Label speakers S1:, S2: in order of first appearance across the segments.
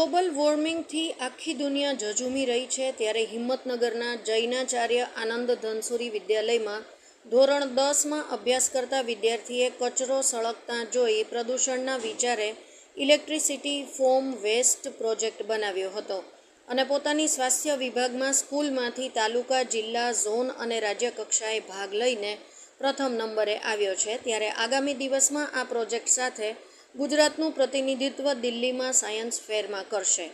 S1: Global વોર્મિંગથી આખી દુનિયા ઝઝૂમી રહી છે ત્યારે હિંમતનગરના જૈનાચાર્ય આનંદ ધનસુરી વિદ્યાલયમાં ધોરણ 10માં અભ્યાસ કરતા વિદ્યાર્થીએ કચરો સળગતા જોઈ પ્રદૂષણના વિચારે ઇલેક્ટ્રિસિટી ફોમ વેસ્ટ પ્રોજેક્ટ બનાવ્યો હતો અને પોતાની સ્વાસ્થ્ય વિભાગમાં સ્કૂલમાંથી તાલુકા, જિલ્લા, ઝોન અને રાજ્ય કક્ષાએ ભાગ લઈને પ્રથમ નંબરે આવ્યો છે ત્યારે આગામી દિવસમાં આ પ્રોજેક્ટ સાથે ગુજરાતનું પ્રતિનિધિત્વ દિલ્હીમાં સાયન્સ ફેરમાં કરશે.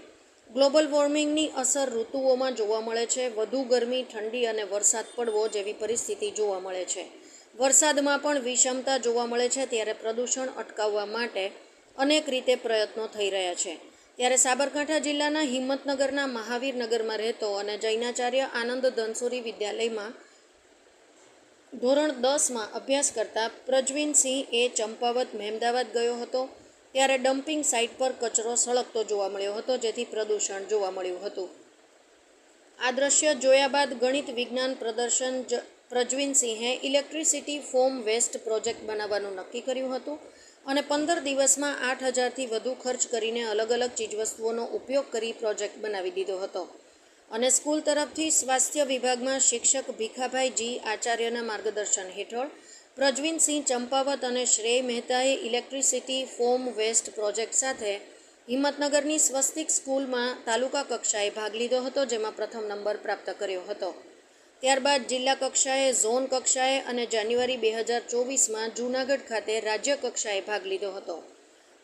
S1: ગ્લોબલ વોર્મિંગની અસર ઋતુઓમાં જોવા મળે છે. વધુ ગરમી, ઠંડી અને વરસાદ પડવો જેવી પરિસ્થિતિ જોવા મળે છે. વરસાદમાં પણ વિષમતા જોવા મળે છે ત્યારે પ્રદૂષણ અટકાવવા માટે અનેક રીતે પ્રયત્નો થઈ રહ્યા છે. ત્યારે સાબરકાંઠા જિલ્લાના હિંમતનગરના મહાવીરનગરમાં રહેતો અને જૈનાચાર્ય આનંદ ધનસુરી વિદ્યાલયમાં ધોરણ 10માં અભ્યાસ કરતા પ્રજવીનસિંહ એ ચંપાવત મહેમદાવાદ ગયો હતો ત્યારે ડમ્પિંગ સાઇટ પર કચરો સળગતો જોવા મળ્યો હતો જેથી પ્રદૂષણ જોવા મળ્યું હતું. આ દ્રશ્ય જોયા બાદ ગણિત વિજ્ઞાન પ્રદર્શન પ્રજવીનસિંહે ઇલેક્ટ્રિસિટી ફોમ વેસ્ટ પ્રોજેક્ટ બનાવવાનું નક્કી કર્યું હતું અને 15 દિવસમાં 8,000થી વધુ ખર્ચ કરીને અલગ અલગ ચીજવસ્તુઓનો ઉપયોગ કરી પ્રોજેક્ટ બનાવી દીધો હતો અને સ્કૂલ તરફથી સ્વાસ્થ્ય વિભાગમાં શિક્ષક ભીખાભાઈ જી આચાર્યના માર્ગદર્શન હેઠળ પ્રજવીનસિંહ ચંપાવત અને શ્રેય મહેતાએ ઇલેક્ટ્રિસિટી ફોમ વેસ્ટ પ્રોજેક્ટ સાથે હિંમતનગરની સ્વસ્તિક સ્કૂલમાં તાલુકા કક્ષાએ ભાગ લીધો હતો જેમાં પ્રથમ નંબર પ્રાપ્ત કર્યો હતો. ત્યારબાદ જિલ્લા કક્ષાએ, ઝોન કક્ષાએ અને જાન્યુઆરી 2024માં જૂનાગઢ ખાતે રાજ્ય કક્ષાએ ભાગ લીધો હતો.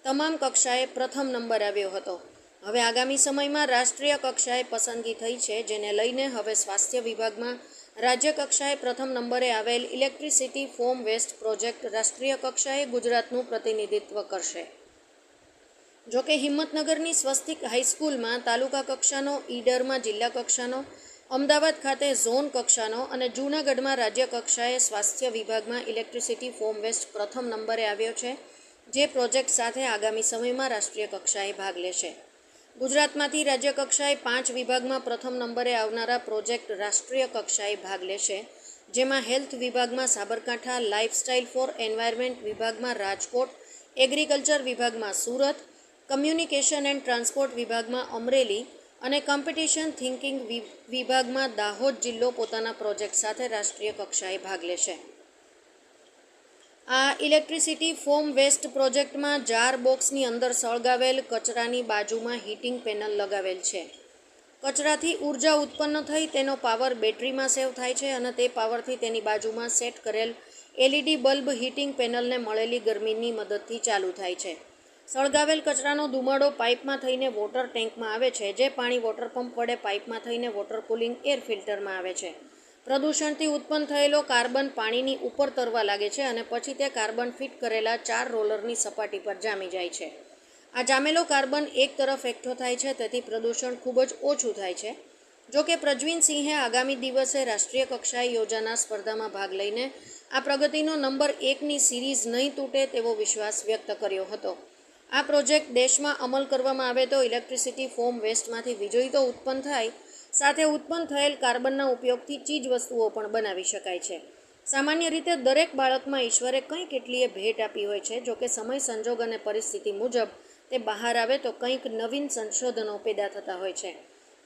S1: તમામ કક્ષાએ પ્રથમ નંબર આવ્યો હતો. હવે આગામી સમયમાં રાષ્ટ્રીય કક્ષાએ પસંદગી થઈ છે જેને લઈને હવે સ્વાસ્થ્ય વિભાગમાં રાજ્ય કક્ષાએ પ્રથમ નંબરે આવેલ ઇલેક્ટ્રિસિટી ફોમ વેસ્ટ પ્રોજેક્ટ રાષ્ટ્રીય કક્ષાએ ગુજરાતનું પ્રતિનિધિત્વ કરશે. જોકે હિંમતનગરની સ્વસ્તિક હાઈસ્કૂલમાં તાલુકા કક્ષાનો, ઈડરમાં જિલ્લા કક્ષાનો, અમદાવાદ ખાતે ઝોન કક્ષાનો અને જૂનાગઢમાં રાજ્ય કક્ષાએ સ્વાસ્થ્ય વિભાગમાં ઇલેક્ટ્રિસિટી ફોમ વેસ્ટ પ્રથમ નંબરે આવ્યો છે જે પ્રોજેક્ટ સાથે આગામી સમયમાં રાષ્ટ્રીય કક્ષાએ ભાગ લેશે. ગુજરાતમાંથી રાજ્ય કક્ષાએ 5 વિભાગમાં પ્રથમ નંબરે આવનારા પ્રોજેક્ટ રાષ્ટ્રીય કક્ષાએ ભાગ લેશે જેમાં હેલ્થ વિભાગમાં સાબરકાંઠા, લાઇફસ્ટાઇલ ફોર એન્વાયરમેન્ટ વિભાગમાં રાજકોટ, એગ્રીકલ્ચર વિભાગમાં સુરત, કમ્યુનિકેશન એન્ડ ટ્રાન્સપોર્ટ વિભાગમાં અમરેલી અને કોમ્પિટિશન થિંકિંગ વિભાગમાં દાહોદ જિલ્લો પોતાના પ્રોજેક્ટ સાથે રાષ્ટ્રીય કક્ષાએ ભાગ લેશે. આ ઇલેક્ટ્રિસિટી ફોમ વેસ્ટ પ્રોજેક્ટમાં જાર બોક્સની અંદર સળગાવેલ કચરાની બાજુમાં હીટિંગ પેનલ લગાવેલ છે. કચરાથી ઉર્જા ઉત્પન્ન થઈ તેનો પાવર બેટરીમાં સેવ થાય છે અને તે પાવરથી તેની બાજુમાં સેટ કરેલ એલઈડી બલ્બ હીટિંગ પેનલને મળેલી ગરમીની મદદથી ચાલુ થાય છે. સળગાવેલ કચરાનો ધુમાડો પાઇપમાં થઈને વોટર ટેન્કમાં આવે છે જે પાણી વોટર પંપ વડે પાઇપમાં થઈને વોટર કુલિંગ એર ફિલ્ટરમાં આવે છે. પ્રદૂષણથી ઉત્પન્ન થયેલો કાર્બન પાણીની ઉપર તરવા લાગે છે અને પછી તે કાર્બન ફિટ કરેલા 4 રોલરની સપાટી પર જામી જાય છે. આ જામેલો કાર્બન એક તરફ એકઠો થાય છે તેથી પ્રદૂષણ ખૂબ જ ઓછું થાય છે. જોકે પ્રજવીનસિંહે આગામી દિવસે રાષ્ટ્રીય કક્ષાએ યોજાનાર સ્પર્ધામાં ભાગ લઈને આ પ્રગતિનો નંબર 1ની સિરીઝ નહીં તૂટે તેવો વિશ્વાસ વ્યક્ત કર્યો હતો. આ પ્રોજેક્ટ દેશમાં અમલ કરવામાં આવે તો ઇલેક્ટ્રિસિટી ફોમ વેસ્ટમાંથી વીજળી તો ઉત્પન્ન થાય, સાથે ઉત્પન્ન થયેલ કાર્બનના ઉપયોગથી ચીજ વસ્તુઓ પણ બનાવી શકાય છે. સામાન્ય રીતે દરેક બાળકમાં ઈશ્વરે કંઈ કેટલીય ભેટ આપી હોય છે. જોકે સમય, સંજોગ અને પરિસ્થિતિ મુજબ તે બહાર આવે તો કંઈક નવીન સંશોધનો પેદા થતા હોય છે.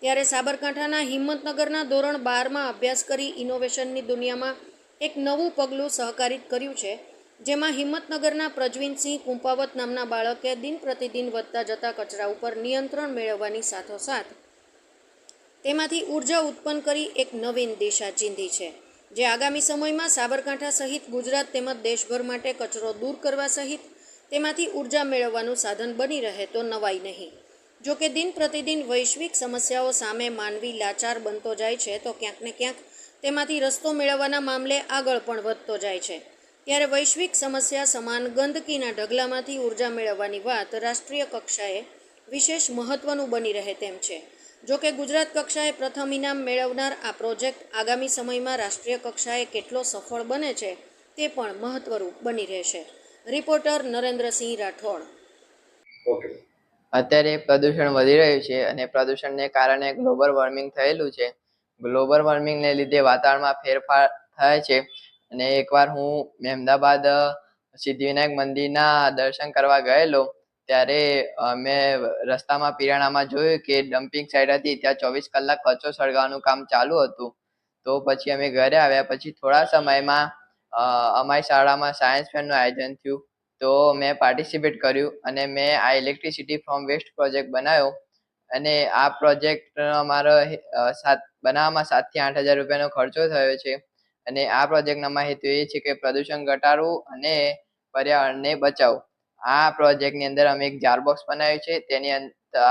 S1: ત્યારે સાબરકાંઠાના હિંમતનગરના ધોરણ 12માં અભ્યાસ કરી ઇનોવેશનની દુનિયામાં એક નવું પગલું સહકારિત કર્યું છે જેમાં હિંમતનગરના પ્રજવીનસિંહ કુંપાવત નામના બાળકે દિન પ્રતિદિન વધતા જતા કચરા ઉપર નિયંત્રણ મેળવવાની સાથોસાથ તેમાંથી ઉર્જા ઉત્પન્ન કરી એક નવીન દિશા ચીંધી છે જે આગામી સમયમાં સાબરકાંઠા સહિત ગુજરાત તેમજ દેશભર માટે કચરો દૂર કરવા સહિત તેમાંથી ઉર્જા મેળવવાનું સાધન બની રહે તો નવાઈ નહીં. જોકે દિન પ્રતિદિન વૈશ્વિક સમસ્યાઓ સામે માનવી લાચાર બનતો જાય છે તો ક્યાંક ને ક્યાંક તેમાંથી રસ્તો મેળવવાના મામલે આગળ પણ વધતો જાય છે. ત્યારે વૈશ્વિક સમસ્યા સમાન ગંદકીના ઢગલામાંથી ઉર્જા મેળવવાની વાત રાષ્ટ્રીય કક્ષાએ વિશેષ મહત્ત્વનું બની રહે તેમ છે. જોકે ગુજરાત કક્ષાએ પ્રથમ ઇનામ મેળવનાર આ પ્રોજેક્ટ આગામી સમયમાં રાષ્ટ્રીય કક્ષાએ કેટલો સફળ બને છે તે પણ મહત્વરૂપ બની રહેશે. રિપોર્ટર નરેન્દ્રસિંહ રાઠોડ.
S2: અત્યારે પ્રદૂષણ વધી રહ્યું છે અને પ્રદૂષણને કારણે ગ્લોબલ વોર્મિંગ થયેલું છે. ગ્લોબલ વોર્મિંગને લીધે વાતાવરણમાં ફેરફાર થાય છે અને એકવાર હું મહેમદાબાદ સિદ્ધિવિનાયક મંદિરના દર્શન કરવા ગયેલો ત્યારે મેં રસ્તામાં પિરાણામાં જોયું કે ડમ્પિંગ સાઇટ હતી, ત્યાં 24 કલાક કચરો સળગાવવાનું કામ ચાલુ હતું. તો પછી અમે ઘરે આવ્યા. પછી થોડા સમયમાં અમારી શાળામાં સાયન્સ ફેરનું આયોજન થયું. તો મેં પાર્ટિસિપેટ કર્યું અને મેં આ ઇલેક્ટ્રિસિટી ફ્રોમ વેસ્ટ પ્રોજેક્ટ બનાવ્યો. અને આ પ્રોજેક્ટ અમારો બનાવવામાં 7 થી 8 હજાર રૂપિયાનો ખર્ચો થયો છે. અને આ પ્રોજેક્ટનો હેતુ એ છે કે પ્રદૂષણ ઘટાડવું અને પર્યાવરણને બચાવવું. આ પ્રોજેક્ટની અંદર અમે એક જાર બોક્સ બનાવ્યું છે. તેની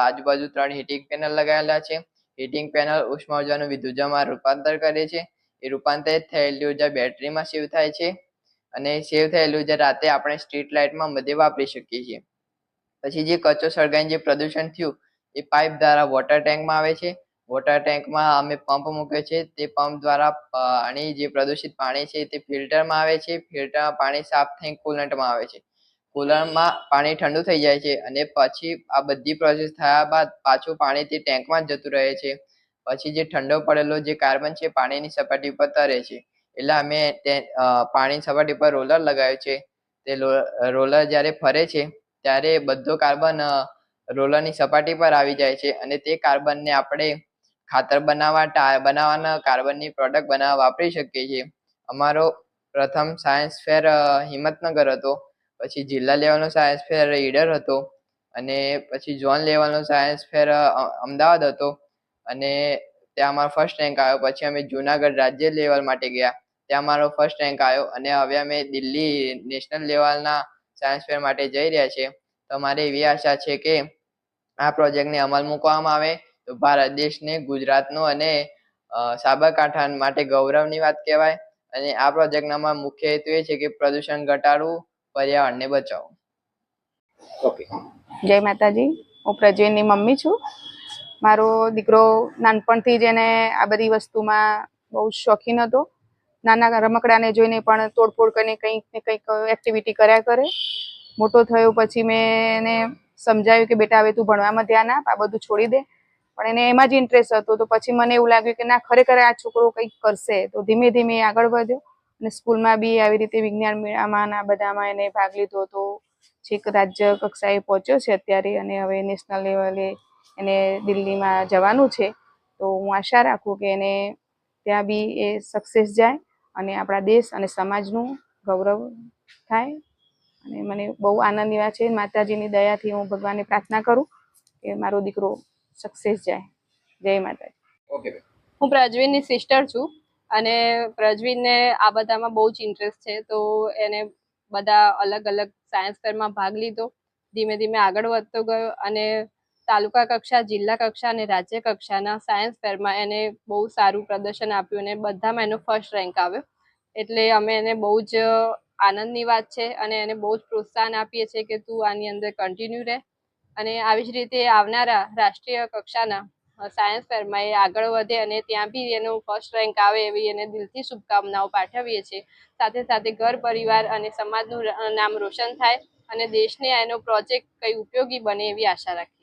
S2: આજુબાજુ 3 હીટિંગ પેનલ લગાવેલા છે. હીટિંગ પેનલ ઉષ્મા ઉર્જાનું વિદ્યુત ઊર્જામાં રૂપાંતર કરે છે. એ રૂપાંતરિત થયેલી ઉર્જા બેટરીમાં સેવ થાય છે અને સેવ થયેલી ઉર્જા રાતે આપણે સ્ટ્રીટ લાઇટમાં બધે વાપરી શકીએ છીએ. પછી જે કચરો સળગાઈને જે પ્રદૂષણ થયું એ પાઇપ દ્વારા વોટર ટેન્કમાં આવે છે. વોટર ટેન્કમાં અમે પંપ મૂક્યો છે. તે પંપ દ્વારા પાણી, જે પ્રદૂષિત પાણી છે તે ફિલ્ટરમાં આવે છે. ફિલ્ટરમાં પાણી સાફ થઈ કુલન્ટમાં આવે છે. કુલરમાં પાણી ઠંડુ થઈ જાય છે અને પછી આ બધી પ્રોસેસ થયા બાદ પાછું પાણી તે ટેન્કમાં જ જતું રહે છે. પછી જે ઠંડો પડેલો જે કાર્બન છે પાણીની સપાટી પર તરે છે. એટલે અમે પાણીની સપાટી પર રોલર લગાવ્યું છે. તે રોલર જ્યારે ફરે છે ત્યારે બધો કાર્બન રોલરની સપાટી પર આવી જાય છે અને તે કાર્બનને આપણે ખાતર બનાવવાના કાર્બનની પ્રોડક્ટ બનાવવા વાપરી શકીએ છીએ. અમારો પ્રથમ સાયન્સ ફેર હિંમતનગર હતો. પછી જિલ્લા લેવલનો સાયન્સ ફેર ઈડર હતો અને પછી ઝોન લેવલનો સાયન્સ ફેર અમદાવાદ હતો અને ત્યાં અમારો ફર્સ્ટ રેન્ક આવ્યો. પછી અમે જુનાગઢ રાજ્ય લેવલ માટે ગયા, ત્યાં અમારો ફર્સ્ટ રેન્ક આવ્યો અને હવે અમે દિલ્હી નેશનલ લેવલના સાયન્સ ફેર માટે જઈ રહ્યા છીએ. તો અમારી એવી આશા છે કે આ પ્રોજેક્ટને અમલ મૂકવામાં આવે તો ભારત દેશને, ગુજરાતનો અને સાબરકાંઠા માટે ગૌરવની વાત કહેવાય. અને આ પ્રોજેક્ટનામાં મુખ્ય હેતુ એ છે કે પ્રદૂષણ ઘટાડવું, પર્યાવરણને બચાવવું.
S3: ઓકે, જય માતાજી. હું પ્રજ્વલની મમ્મી છું. મારો દીકરો નાનપણથી જ એને આ બધી વસ્તુમાં બહુ શોખીન હતો. નાના રમકડાને જોઈને પણ તોડફોડ કરીને કંઈક ને કંઈક એક્ટિવિટી કર્યા કરે. મોટો થયો પછી મેં એને સમજાવ્યું કે બેટા હવે તું ભણવામાં ધ્યાન આપ, આ બધું છોડી દે. પણ એને એમાં જ ઇન્ટરેસ્ટ હતો. તો પછી મને એવું લાગ્યું કે ના, ખરેખર આ છોકરો કંઈક કરશે. તો ધીમે ધીમે આગળ વધ્યો અને સ્કૂલમાં બી આવી રીતે વિજ્ઞાન મેળામાં આ બધામાં એને ભાગ લીધો હતો. છેક રાજ્ય કક્ષાએ પહોંચ્યો છે અત્યારે અને હવે નેશનલ લેવલે એને દિલ્હીમાં જવાનું છે. તો હું આશા રાખું કે એને ત્યાં બી એ સક્સેસ જાય અને આપણા દેશ અને સમાજનું ગૌરવ થાય. અને મને બહુ આનંદની વાત છે. માતાજીની દયાથી હું ભગવાનને પ્રાર્થના કરું કે મારો દીકરો સક્સેસ જાય. જય માતાજી.
S2: ઓકે.
S4: હું પ્રજ્વીનની સિસ્ટર છું અને પ્રજ્વીનને આ બધામાં બહુ જ ઇન્ટરેસ્ટ છે. તો એને બધા અલગ અલગ સાયન્સ ફેરમાં ભાગ લીધો. ધીમે ધીમે આગળ વધતો ગયો અને તાલુકા કક્ષા, જિલ્લા કક્ષા અને રાજ્ય કક્ષાના સાયન્સ ફેરમાં એને બહુ સારું પ્રદર્શન આપ્યું અને બધામાં એનો ફર્સ્ટ રેન્ક આવ્યો. એટલે અમે એને બહુ જ આનંદની વાત છે અને એને બહુ જ પ્રોત્સાહન આપીએ છીએ કે તું આની અંદર કન્ટિન્યુ રહે અને આવી જ રીતે આવનારા રાષ્ટ્રીય કક્ષાના સાયન્સ ફેરમાં એ આગળ વધે અને ત્યાં બી એનો ફર્સ્ટ રેન્ક આવે એવી એને દિલથી શુભકામનાઓ પાઠવીએ છીએ. સાથે સાથે ઘર પરિવાર અને સમાજનું નામ રોશન થાય અને દેશને એનો પ્રોજેક્ટ કંઈ ઉપયોગી બને એવી આશા રાખીએ.